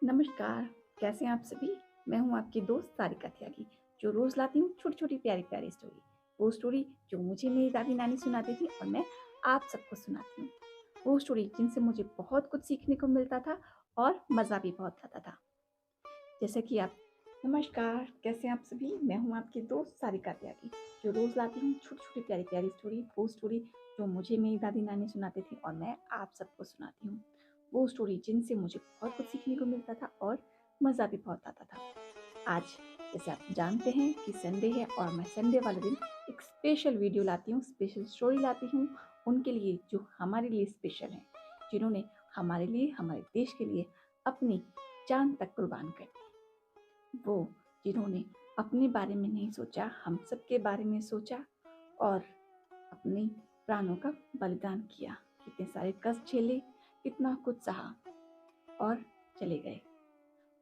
नमस्कार, कैसे हैं आप सभी? मैं हूँ आपकी दोस्त सारिका त्यागी, जो रोज़ लाती हूँ छोटी-छोटी प्यारी-प्यारी स्टोरी। वो स्टोरी जो मुझे मेरी दादी-नानी सुनाती थी और मैं आप सबको सुनाती हूँ। वो स्टोरी जिनसे मुझे बहुत कुछ सीखने को मिलता था और मज़ा भी बहुत आता था। जैसे कि आप नमस्कार, कैसे हैं आप सभी? मैं हूँ आपकी दोस्त सारिका त्यागी, जो रोज़ लाती हूँ छोटी-छोटी प्यारी-प्यारी स्टोरी। वो स्टोरी जो मुझे मेरी दादी-नानी सुनाती थी और मैं आप सबको सुनाती हूँ। वो स्टोरी जिनसे मुझे बहुत कुछ सीखने को मिलता था और मज़ा भी बहुत आता था। आज जैसे आप जानते हैं कि संडे है और मैं संडे वाले दिन एक स्पेशल वीडियो लाती हूँ, स्पेशल स्टोरी लाती हूँ उनके लिए जो हमारे लिए स्पेशल हैं, जिन्होंने हमारे लिए, हमारे देश के लिए अपनी जान तक कुर्बान कर दी। वो जिन्होंने अपने बारे में नहीं सोचा, हम सब के बारे में सोचा और अपने प्राणों का बलिदान किया। कितने सारे कष्ट झेले, कितना कुछ सहा और चले गए।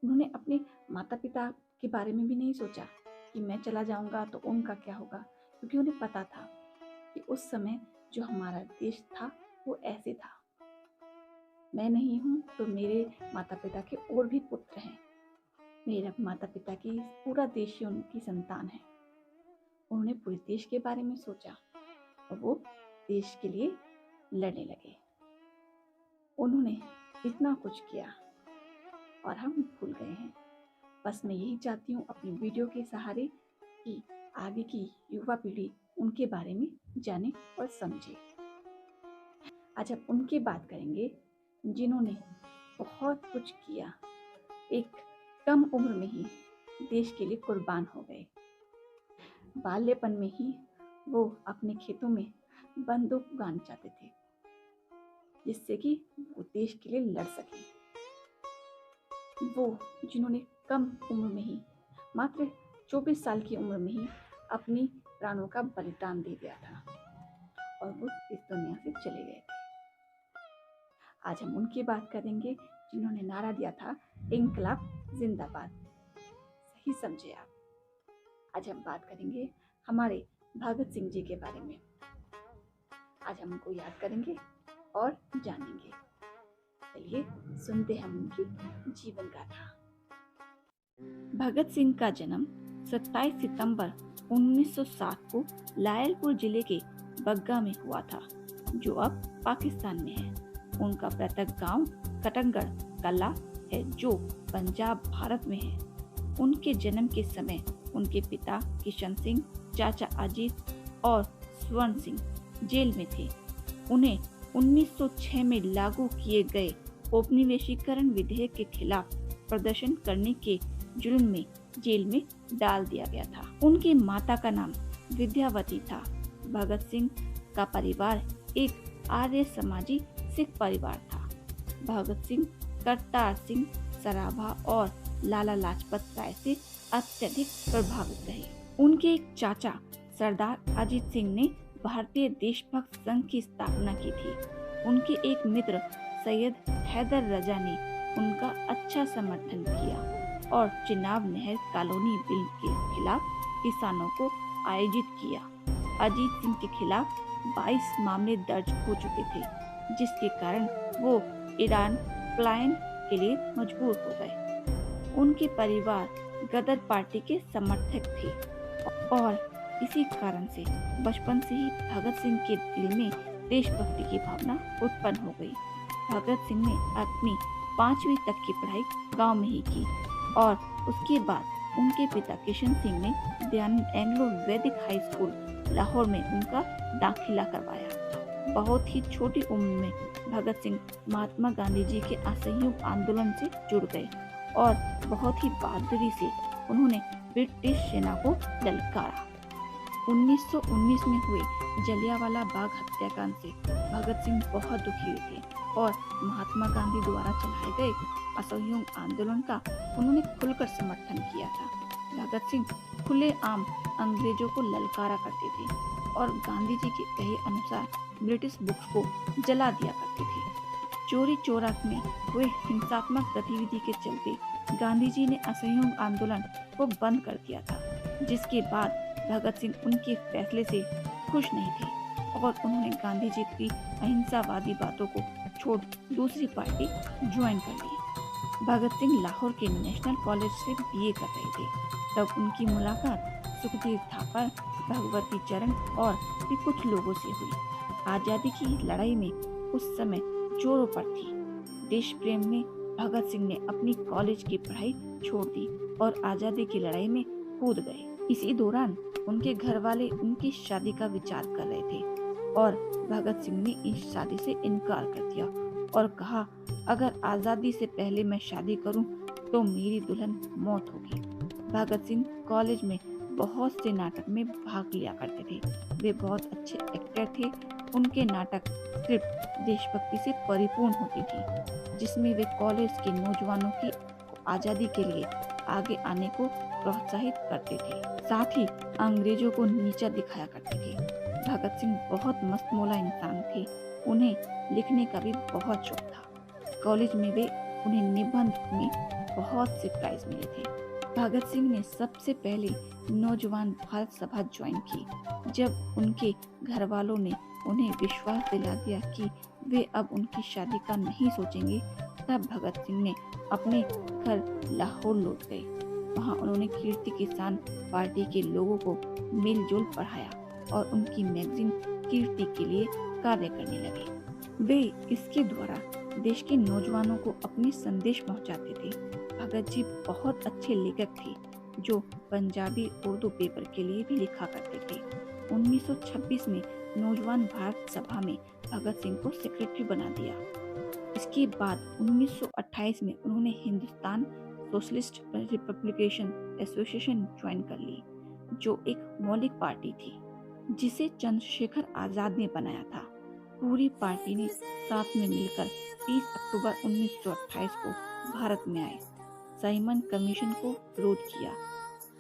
उन्होंने अपने माता-पिता के बारे में भी नहीं सोचा कि मैं चला जाऊँगा तो उनका क्या होगा, क्योंकि उन्हें पता था कि उस समय जो हमारा देश था वो ऐसे था। मैं नहीं हूँ तो मेरे माता-पिता के और भी पुत्र हैं। मेरे माता-पिता की पूरा देश ही उनकी संतान है। उन्होंने पूरे देश के बारे में सोचा और वो देश के लिए लड़ने लगे। उन्होंने इतना कुछ किया और हम भूल गए हैं। बस मैं यही चाहती हूँ अपनी वीडियो के सहारे कि आगे की युवा पीढ़ी उनके बारे में जाने और समझे। आज हम उनकी बात करेंगे जिन्होंने बहुत कुछ किया, एक कम उम्र में ही देश के लिए कुर्बान हो गए। बाल्यपन में ही वो अपने खेतों में बंदूक उगाना चाहते थे, जिससे कि वो देश के लिए लड़ सके। वो जिन्होंने कम उम्र में ही, मात्र 24 साल की उम्र में ही अपनी प्राणों का बलिदान दे दिया था और वो इस दुनिया से चले गए थे। आज हम उनकी बात करेंगे जिन्होंने नारा दिया था, इंकलाब जिंदाबाद। सही समझे आप। आज हम बात करेंगे हमारे भगत सिंह जी के बारे में। आज हम उनको याद करेंगे और जानेंगे। चलिए सुनते हम उनकी जीवन गाथा। भगत सिंह का जन्म 27 सितंबर 1907 को लायलपुर जिले के बग्गा में हुआ था, जो अब पाकिस्तान में है। उनका पैतृक गांव कटंगड़ कला है, जो पंजाब भारत में है। उनके जन्म के समय उनके पिता किशन सिंह, चाचा अजीत और स्वर्ण सिंह जेल में थे। उन्हें 1906 में लागू किए गए औपनिवेशीकरण विधेयक के खिलाफ प्रदर्शन करने के जुर्म में जेल में डाल दिया गया था। उनकी माता का नाम विद्यावती था। भगत सिंह का परिवार एक आर्य समाजी सिख परिवार था। भगत सिंह करतार सिंह सराभा और लाला लाजपत राय से अत्यधिक प्रभावित रहे। उनके एक चाचा सरदार अजीत सिंह ने भारतीय देशभक्त संघ की स्थापना की थी। उनके एक मित्र सैयद हैदर रजा ने उनका अच्छा समर्थन किया और चिनाब नहर कॉलोनी बिल के खिलाफ किसानों को आयोजित किया। अजीत सिंह के खिलाफ 22 मामले दर्ज हो चुके थे, जिसके कारण वो ईरान पलायन के लिए मजबूर हो गए। उनके परिवार गदर पार्टी के समर्थक थे और इसी कारण से बचपन से ही भगत सिंह के दिल में देशभक्ति की भावना उत्पन्न हो गई। भगत सिंह ने अपनी 5वीं तक की पढ़ाई गांव में ही की और उसके बाद उनके पिता किशन सिंह ने दयानंद एंग्लो वैदिक हाई स्कूल लाहौर में उनका दाखिला करवाया। बहुत ही छोटी उम्र में भगत सिंह महात्मा गांधी जी के असहयोग आंदोलन से जुड़ गए और बहुत ही बहादुरी से उन्होंने ब्रिटिश सेना को ललकारा। 1919 में हुए जलियांवाला बाग हत्याकांड से भगत सिंह बहुत दुखी हुए थे और महात्मा गांधी द्वारा चलाए गए असहयोग आंदोलन का उन्होंने खुलकर समर्थन किया था। भगत सिंह खुलेआम अंग्रेजों को ललकारा करते थे और गांधी जी के कहे अनुसार ब्रिटिश बुक्स को जला दिया करते थे। चोरी चोरा में हुए हिंसात्मक गतिविधि के चलते गांधी जी ने असहयोग आंदोलन को बंद कर दिया था, जिसके बाद भगत सिंह उनके फैसले से खुश नहीं थे और उन्होंने गांधी जी की अहिंसावादी बातों को छोड़ दूसरी पार्टी ज्वाइन कर ली। भगत सिंह लाहौर के नेशनल कॉलेज से बीए कर रहे थे। तब उनकी मुलाकात सुखदेव थापर, भगवती चरण और भी कुछ लोगों से हुई। आजादी की लड़ाई में उस समय जोरों पर थी। देश प्रेम में भगत सिंह ने अपनी कॉलेज की पढ़ाई छोड़ दी और आजादी की लड़ाई में कूद गए। इसी दौरान उनके घर वाले उनकी शादी का विचार कर रहे थे और भगत सिंह ने इस शादी से इनकार कर दिया और कहा, अगर आजादी से पहले मैं शादी करूं तो मेरी दुल्हन मौत होगी। भगत सिंह कॉलेज में बहुत से नाटक में भाग लिया करते थे। वे बहुत अच्छे एक्टर थे। उनके नाटक स्क्रिप्ट देशभक्ति से परिपूर्ण होती थी, जिसमें वे कॉलेज के नौजवानों की आजादी के लिए आगे आने को प्रोत्साहित करते थे। साथ ही अंग्रेजों को नीचा दिखाया करते थे। भगत सिंह बहुत मस्तमौला इंसान थे। उन्हें लिखने का भी बहुत शौक था। कॉलेज में उन्हें निबंध में बहुत से प्राइज मिले थे। भगत सिंह ने सबसे पहले नौजवान भारत सभा ज्वाइन की। जब उनके घर वालों ने उन्हें विश्वास दिला दिया कि वे अब उनकी शादी का नहीं सोचेंगे, तब भगत सिंह ने अपने घर लाहौर लौट गए। वहाँ उन्होंने कीर्ति किसान पार्टी के लोगों को मिलजुल पढ़ाया और उनकी मैगजीन कीर्ति के लिए कार्य करने लगे। वे इसके द्वारा देश के नौजवानों को अपने संदेश पहुंचाते थे। भगत जी बहुत अच्छे लेखक थे जो पंजाबी उर्दू पेपर के लिए भी लिखा करते थे। 1926 में नौजवान भारत सभा में भगत सिंह को सेक्रेटरी बना दिया। इसके बाद 1928 में उन्होंने Hindustan socialist republication association join कर ली, जो एक मौलिक पार्टी थी जिसे चंद्रशेखर आजाद ने बनाया था। पूरी पार्टी ने साथ में मिलकर 30 अक्टूबर 1928 को भारत में आए। साइमन कमीशन को विरोध किया,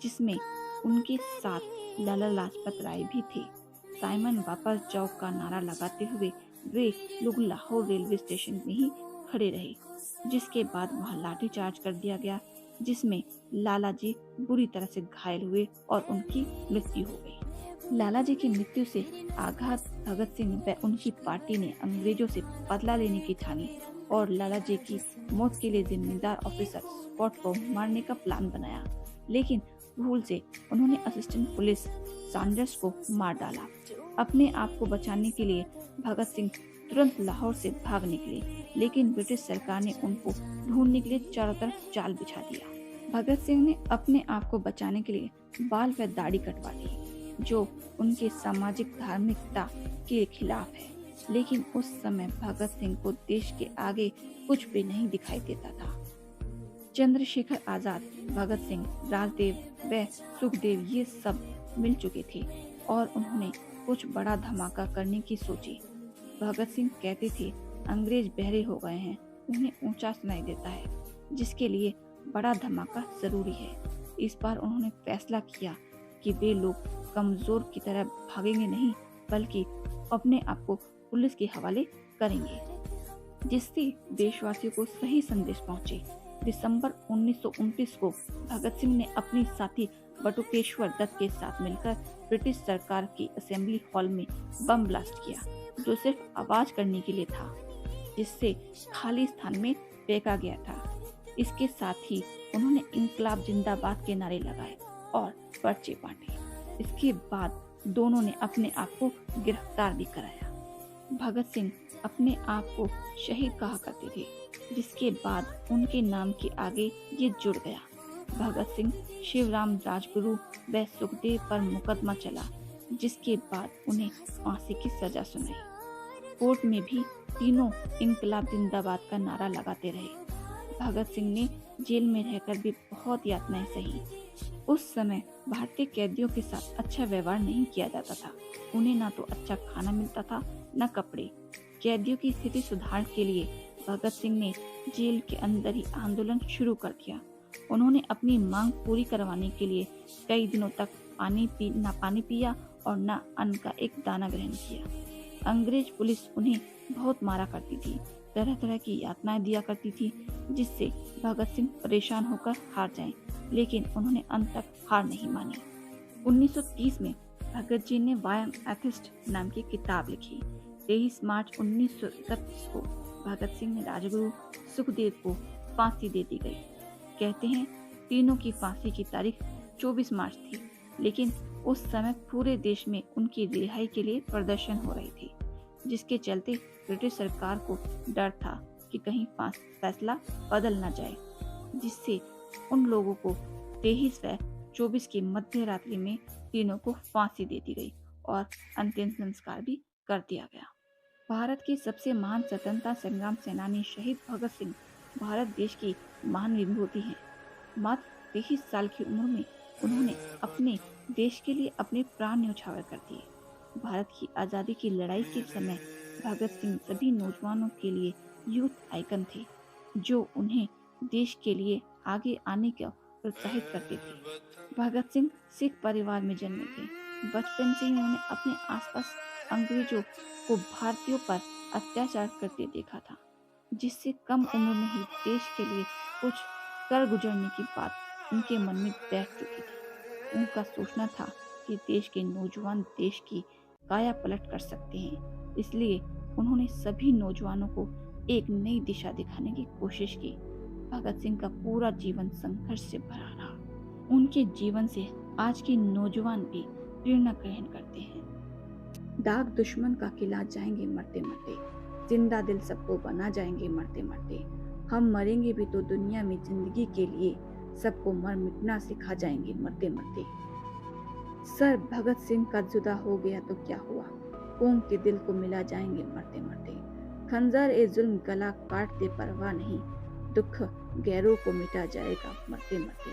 जिसमें उनके साथ लाला लाजपत राय भी थे। साइमन वापस जाओ का नारा लगाते हुए वे लोग लाहौर रेलवे स्टेशन में ही खड़े रहे, जिसके बाद वहां लाठीचार्ज कर दिया गया, जिसमें लाला जी बुरी तरह से घायल हुए और उनकी मृत्यु हो गई। लाला जी की मृत्यु से आघात भगत सिंह व उनकी पार्टी ने अंग्रेजों से बदला लेने की ठानी और लाला जी की मौत के लिए जिम्मेदार ऑफिसर स्कॉट को मारने का प्लान बनाया, लेकिन भूल से उन्होंने असिस्टेंट पुलिस सैंडर्स को मार डाला। अपने आप को बचाने के लिए भगत सिंह तुरंत लाहौर से भाग निकले, लेकिन ब्रिटिश सरकार ने उनको ढूंढने के लिए चारों तरफ जाल बिछा दिया। भगत सिंह ने अपने आप को बचाने के लिए बाल व दाढ़ी कटवा ली, जो उनके सामाजिक धार्मिकता के खिलाफ है, लेकिन उस समय भगत सिंह को देश के आगे कुछ भी नहीं दिखाई देता था। चंद्रशेखर आजाद, भगत सिंह, राजदेव व सुखदेव ये सब मिल चुके थे और उन्होंने कुछ बड़ा धमाका करने की सोची। भगत सिंह कहते थे, अंग्रेज बहरे हो गए हैं, उन्हें ऊंचा सुनाई देता है, जिसके लिए बड़ा धमाका जरूरी है। इस बार उन्होंने फैसला किया कि वे लोग कमजोर की तरह भागेंगे नहीं, बल्कि अपने आप को पुलिस के हवाले करेंगे, जिससे देशवासियों को सही संदेश पहुंचे। दिसंबर 1929 को भगत सिंह ने अपनी साथी बटुकेश्वर दत्त के साथ मिलकर ब्रिटिश सरकार की असेंबली हॉल में बम ब्लास्ट किया, जो सिर्फ आवाज करने के लिए था, जिससे खाली स्थान में फेंका गया था। इसके साथ ही उन्होंने इंकलाब जिंदाबाद के नारे लगाए और पर्चे बांटे। इसके बाद दोनों ने अपने आप को गिरफ्तार भी कराया। भगत सिंह अपने आप को शहीद कहा करते थे, जिसके बाद उनके नाम के आगे ये जुड़ गया। भगत सिंह, शिवराम राजगुरु व सुखदेव पर मुकदमा चला, जिसके बाद उन्हें फांसी की सजा सुनाई। कोर्ट में भी तीनों इंकलाब जिंदाबाद का नारा लगाते रहे। भगत सिंह ने जेल में रहकर भी बहुत यातनाएं सही। उस समय भारतीय कैदियों के साथ अच्छा व्यवहार नहीं किया जाता था। उन्हें ना तो अच्छा खाना मिलता था, न कपड़े। कैदियों की स्थिति सुधार के लिए भगत सिंह ने जेल के अंदर ही आंदोलन शुरू कर दिया। उन्होंने अपनी मांग पूरी करवाने के लिए कई दिनों तक ना पानी पिया और न अन्न का एक दाना ग्रहण किया। अंग्रेज पुलिस उन्हें बहुत मारा करती थी, तरह तरह की यातनाएं दिया करती थी, जिससे भगत सिंह परेशान होकर हार जाएं, लेकिन उन्होंने अंत तक हार नहीं मानी। 1930 में भगत जी ने वाई एम एथिस्ट नाम की किताब लिखी। 23 मार्च 1931 को भगत सिंह ने राजगुरु सुखदेव को फांसी दे दी गई। कहते हैं तीनों की फांसी की तारीख 24 मार्च थी, लेकिन उस समय पूरे देश में उनकी रिहाई के लिए प्रदर्शन हो रही थी, जिसके चलते ब्रिटिश सरकार को डर था कि कहीं फैसला बदल न जाए, जिससे उन लोगों को 23 व 24 की मध्य रात्रि में तीनों को फांसी दे दी गई और अंतिम संस्कार भी कर दिया गया। भारत की सबसे महान स्वतंत्रता संग्राम सेनानी शहीद भगत सिंह भारत देश की महान विभूति हैं। मात्र 23 साल की उम्र में उन्होंने अपने देश के लिए अपने प्राण न्यौछावर कर दिए। भारत की आज़ादी की लड़ाई के समय भगत सिंह सभी नौजवानों के लिए यूथ आइकन थे, जो उन्हें देश के लिए आगे आने का प्रोत्साहित करते थे। भगत सिंह सिख परिवार में जन्मे थे। बचपन से ही उन्होंने अपने आसपास अंग्रेजों को भारतीयों पर अत्याचार करते देखा था, जिससे कम उम्र में ही देश के लिए कुछ कर गुजरने की बात उनके मन में बैठ चुकी थी। उनका सोचना था कि देश के नौजवान देश की काया पलट कर सकते हैं, इसलिए उन्होंने सभी नौजवानों को एक नई दिशा दिखाने की कोशिश की। भगत सिंह का पूरा जीवन संघर्ष से भरा रहा। उनके जीवन से आज के नौजवान भी प्रेरणा ग्रहण करते हैं। दाग दुश्मन का खिला जाएंगे मरते मरते, जिंदा दिल सबको बना जाएंगे मरते मरते। हम मरेंगे भी तो दुनिया में जिंदगी के लिए, सबको मर मिटना सिखा जाएंगे मरते मरते। सर भगत सिंह का जुदा हो गया तो क्या हुआ, कौम के दिल को मिला जाएंगे मरते मरते। खंजर ए जुल्म गला काट दे परवाह नहीं, दुख गैरों को मिटा जाएगा मरते मरते।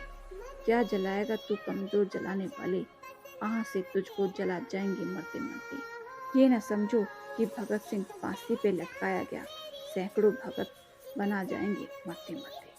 क्या जलाएगा तू कमजोर जलाने वाले, आह से तुझको जला जाएंगे मरते मरते। ये न समझो कि भगत सिंह फांसी पे लटकाया गया, सैकड़ों भगत बना जाएंगे मरते मरते।